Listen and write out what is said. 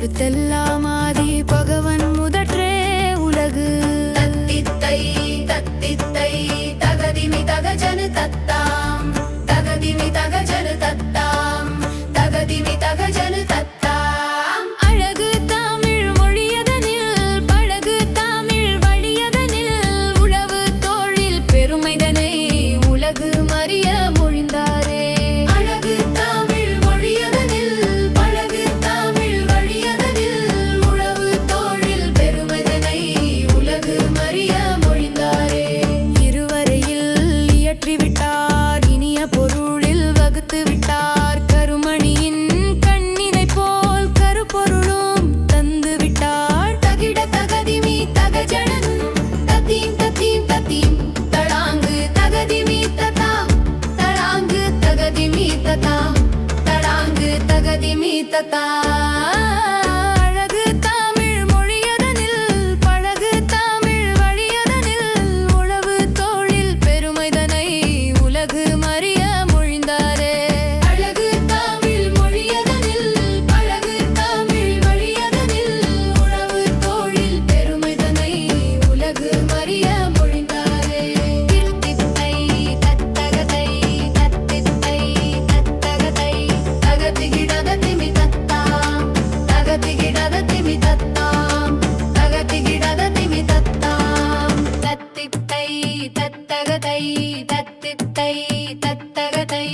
எழுத்தெல்லாம் ஆதி பகவன் முதற்றே உலகு தத்தித்தை தத்தித்தை தகதிமி தகஜனு தத்தாம் தகதிமி தகஜனு தத்தாம் தகதிமி தகஜனு தத்தாம் அழகு தமிழ் மொழியதனில் பழகு தமிழ் வழியதனில் உழவு தொழில் பெருமைதனை உலகு மறிய மொழிந்தாரே அழகு தமிழ் மொழியதனில் பழகு தமிழ் வழியதனில் உழவு தொழில் பெருமைதனை உலகு மறிய மொழிந்தாரே இருவரையில் இயற்றிவிட்டார் இனிய பொருளில் வகுத்து விட்டார் கருமணியின் கண்ணினை போல் கருப்பொருளும் தந்து விட்டார் தகிட தகதிமி தகஜனன் தத்தீம் தத்தீம் தத்தீம் தடாங்கு தகதிமி ததாம் தடாங்கு தகதிமி ததாம் தடாங்கு தகதிமி ததாம் அழகு தமிழ் மொழியதனில் பழகு தமிழ் வழியதனில் உழவு தொழில் பெருமைதனை உலகு மறிய மொழிந்தாரே அழகு தமிழ் மொழியதனில் பழகு தமிழ் வழியதனில் உழவு தொழில் பெருமைதனை உலகு மறிய மொழிந்தாரே தித்தித்தை தத்தகதை தத்தித்தை தத்தகதை தகதிகிடத திமி தத்தாம் தகதிகிடத திமி தத்தாம் தகதிகிடத திமி தத்தாம் தத்தித்தை தத்தகதை தத்தித்தை தத்தகதை